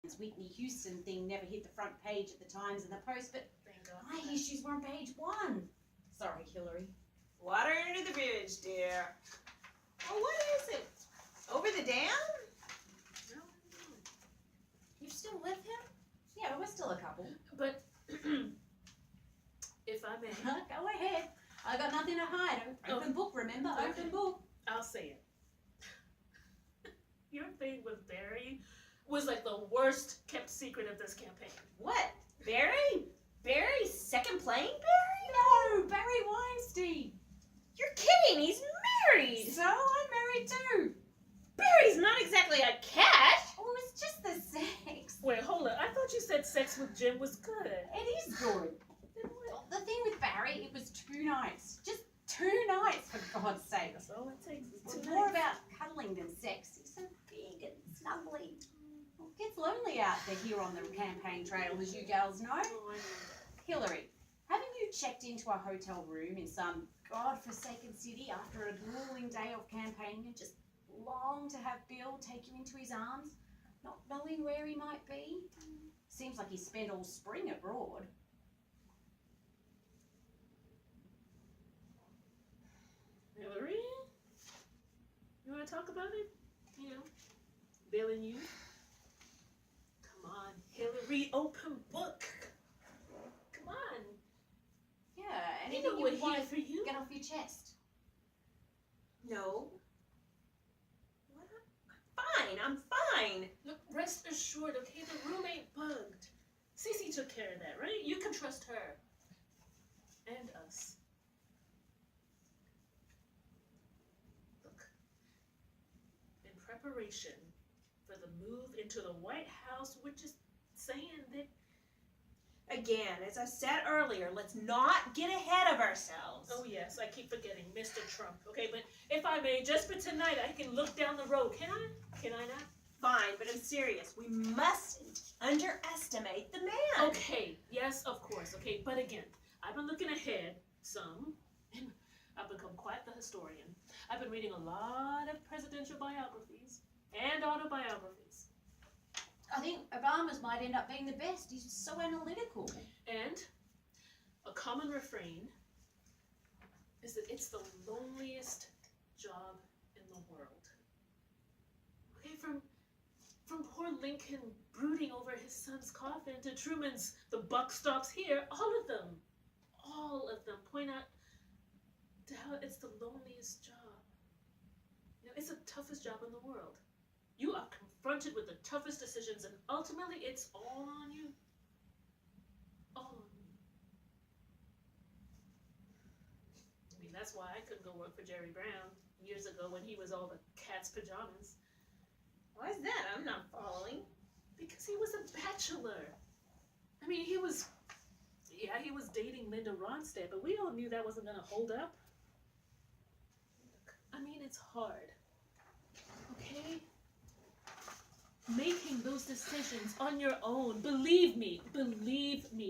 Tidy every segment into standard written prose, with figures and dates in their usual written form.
Whitney Houston thing never hit the front page of the Times and the Post, but my issues were on page 1. Sorry, Hillary. Water under the bridge, dear. Oh, what is it? Over the dam? No. You still with him? Yeah, we're still a couple. But if I may, Go ahead. I got nothing to hide. Open book, remember? Okay. Open book. I'll say it. Your thing with Barry was like the worst kept secret of this campaign. What? Barry? Barry's second playing Barry? No, Barry Weinstein. You're kidding. He's married. So I'm married too. Barry's not exactly a cat. Oh, it's just the sex. Wait, hold on. I thought you said sex with Jim was good. It is good. The thing with Barry, it was 2 nights. Just 2 nights, for God's sake. That's all it takes. It's It's more about cuddling than sex. He's so big and snuggly. Well, it gets lonely out there here on the campaign trail, as you gals know. Oh, I know that. Hillary, haven't you checked into a hotel room in some godforsaken city after a grueling day of campaigning and just long to have Bill take you into his arms, not knowing where he might be? Seems like he spent all spring abroad. Hillary? You want to talk about it? You know, Bill and you? Come on, Hillary, open book. Come on. Yeah, You anything know you we're want here to for you. get off your chest. No. What? I'm fine. I'm fine. Look, rest assured, okay? The room ain't bugged. Sisi took care of that, right? You can trust her. And us. Look. In preparation for the move into the White House, we're just saying that. Again, as I said earlier, let's not get ahead of ourselves. Oh, yes, I keep forgetting Mr. Trump, okay? But if I may, just for tonight, I can look down the road. Can I? Can I not? Fine, but I'm serious. We mustn't underestimate the man. Okay, yes, of course, okay? But again, I've been looking ahead some, and I've become quite the historian. I've been reading a lot of presidential biographies and autobiographies. I think Obama's might end up being the best. He's so analytical. And a common refrain is that it's the loneliest job in the world. Okay, from poor Lincoln brooding over his son's coffin to Truman's "the buck stops here," all of them point out to how it's the loneliest job. You know, it's the toughest job in the world. You are confronted with the toughest decisions, and ultimately it's all on you. All on you. I mean, that's why I couldn't go work for Jerry Brown years ago when he was all the cat's pajamas. Why is that? I'm not following. Because he was a bachelor. I mean, he was dating Linda Ronstadt, but we all knew that wasn't going to hold up. Look, I mean, it's hard. Okay? Making those decisions on your own. Believe me.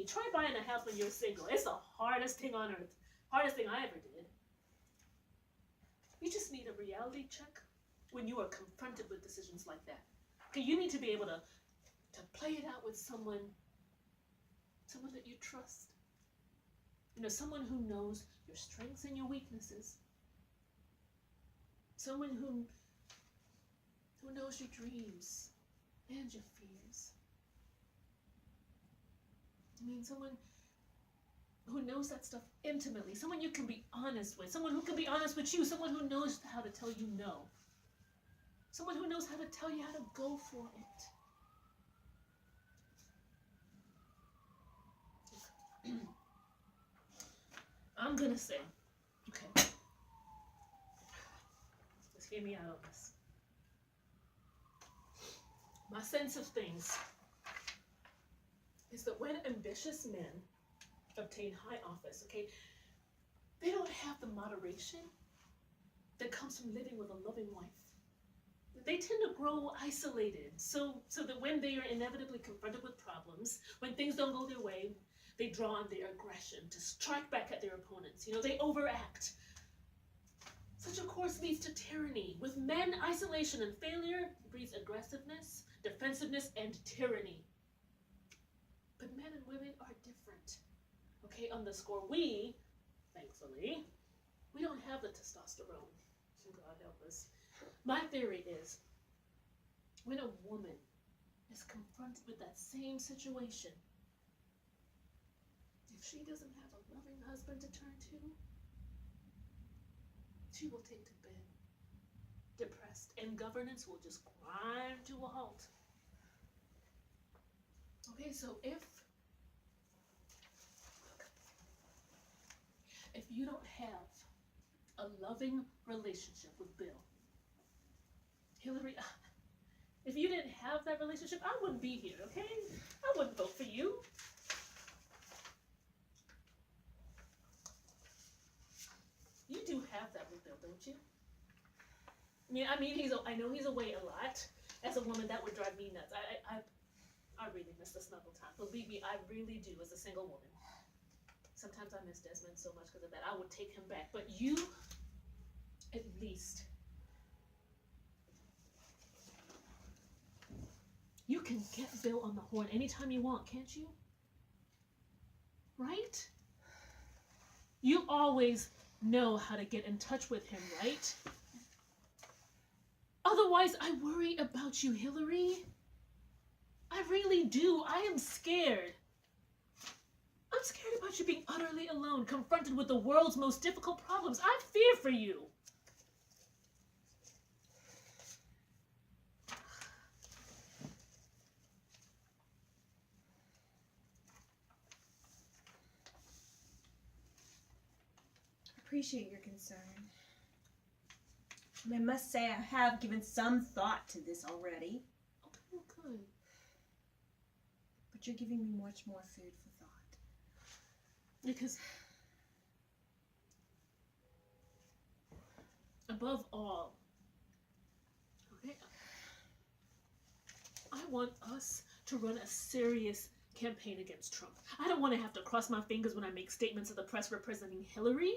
Try buying a house when you're single. It's the hardest thing on earth. Hardest thing I ever did. You just need a reality check when you are confronted with decisions like that. Okay, you need to be able to play it out with someone that you trust. You know, someone who knows your strengths and your weaknesses. Someone who knows your dreams and your fears. I mean, someone who knows that stuff intimately. Someone you can be honest with. Someone who can be honest with you. Someone who knows how to tell you no. Someone who knows how to tell you how to go for it. I'm gonna say, okay, just hear me out on this. My sense of things is that when ambitious men obtain high office, okay, they don't have the moderation that comes from living with a loving wife. They tend to grow isolated, so that when they are inevitably confronted with problems, when things don't go their way, they draw on their aggression to strike back at their opponents. You know, they overact. Such a course leads to tyranny. With men, isolation and failure breeds aggressiveness, defensiveness, and tyranny. But men and women are different. Okay, on the score, we, thankfully, we don't have the testosterone. God help us. My theory is, when a woman is confronted with that same situation, if she doesn't have a loving husband to turn to, she will take to bed, depressed, and governance will just grind to a halt. Okay, so if you don't have a loving relationship with Bill, Hillary, if you didn't have that relationship, I wouldn't be here, okay? I wouldn't vote for you. You do have that with Bill, don't you? I mean, I know he's away a lot. As a woman, that would drive me nuts. I really miss the snuggle time. Believe me, I really do as a single woman. Sometimes I miss Desmond so much because of that. I would take him back. But you, at least, you can get Bill on the horn anytime you want, can't you? Right? You always know how to get in touch with him, right? Otherwise, I worry about you, Hillary. I really do. I am scared. I'm scared about you being utterly alone, confronted with the world's most difficult problems. I fear for you. I appreciate your concern. And I must say I have given some thought to this already. Oh, good. But you're giving me much more food for thought. Because above all, okay, I want us to run a serious campaign against Trump. I don't want to have to cross my fingers when I make statements to the press representing Hillary.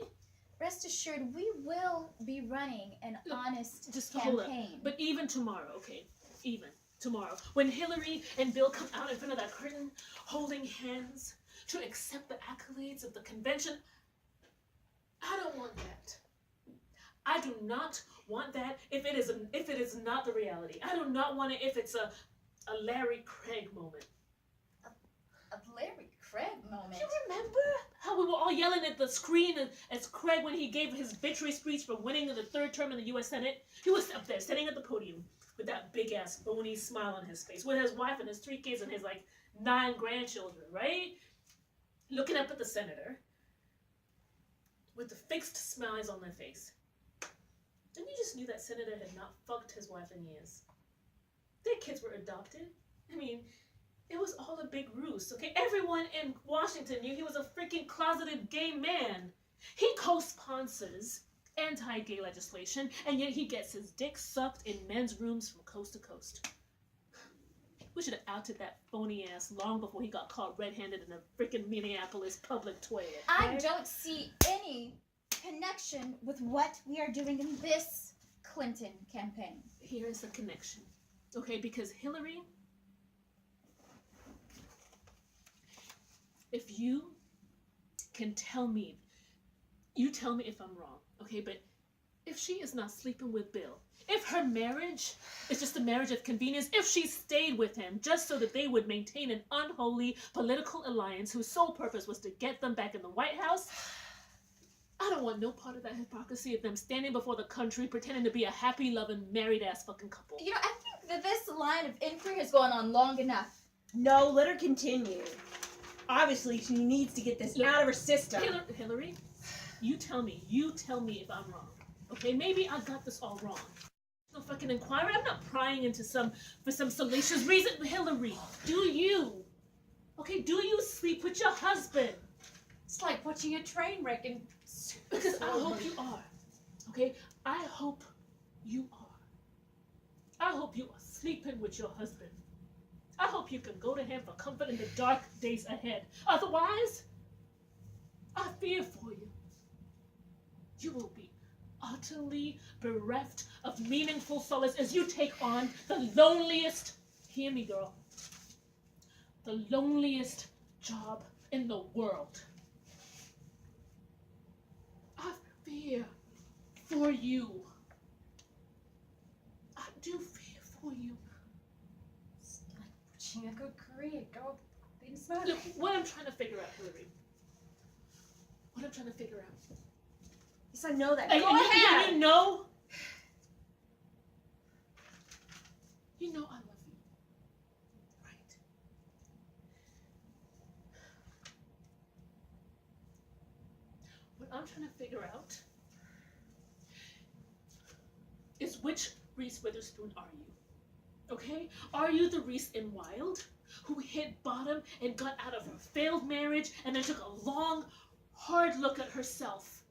Rest assured, we will be running an honest Just hold up. campaign. But even tomorrow, okay, even tomorrow, when Hillary and Bill come out in front of that curtain holding hands to accept the accolades of the convention, I don't want that. I do not want that if it is not the reality. I do not want it if it's a Larry Craig moment. A Larry Craig moment. You remember how we were all yelling at the screen as Craig when he gave his victory speech for winning the third term in the U.S. Senate? He was up there sitting at the podium with that big ass bony smile on his face, with his wife and his 3 kids and his 9 grandchildren, right? Looking up at the senator with the fixed smiles on their face. And you just knew that senator had not fucked his wife in years. Their kids were adopted. I mean, it was all a big ruse, okay? Everyone in Washington knew he was a freaking closeted gay man. He co-sponsors anti-gay legislation, and yet he gets his dick sucked in men's rooms from coast to coast. We should have outed that phony ass long before he got caught red-handed in a freaking Minneapolis public toilet. I don't see any connection with what we are doing in this Clinton campaign. Here is the connection, okay? Because Hillary, if you can tell me, you tell me if I'm wrong, okay? But if she is not sleeping with Bill, if her marriage is just a marriage of convenience, if she stayed with him just so that they would maintain an unholy political alliance whose sole purpose was to get them back in the White House, I don't want no part of that hypocrisy of them standing before the country pretending to be a happy, loving, married-ass fucking couple. You know, I think that this line of inquiry has gone on long enough. No, let her continue. Obviously, she needs to get this out of her system. Hillary, you tell me if I'm wrong. Okay, maybe I got this all wrong. No fucking inquiry. I'm not prying into for some salacious reason. Hillary, do you sleep with your husband? It's like watching a train wreck and... Because I hope you are. Okay? I hope you are. I hope you are sleeping with your husband. I hope you can go to him for comfort in the dark days ahead. Otherwise, I fear for you. You will be utterly bereft of meaningful solace as you take on the loneliest, hear me girl, the loneliest job in the world. I fear for you. I do fear for you. It's like pushing a good career. Go being smart. Look, what I'm trying to figure out, Hillary. What I'm trying to figure out. Yes, I know that. And Go ahead. you know I love you. Right? What I'm trying to figure out is which Reese Witherspoon are you? Okay? Are you the Reese in Wild who hit bottom and got out of her failed marriage and then took a long, hard look at herself?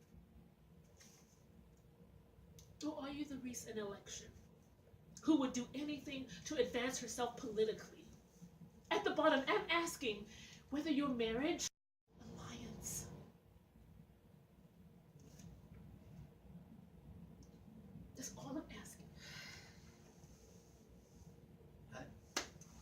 Or are you the Reese in Election who would do anything to advance herself politically? At the bottom, I'm asking whether your marriage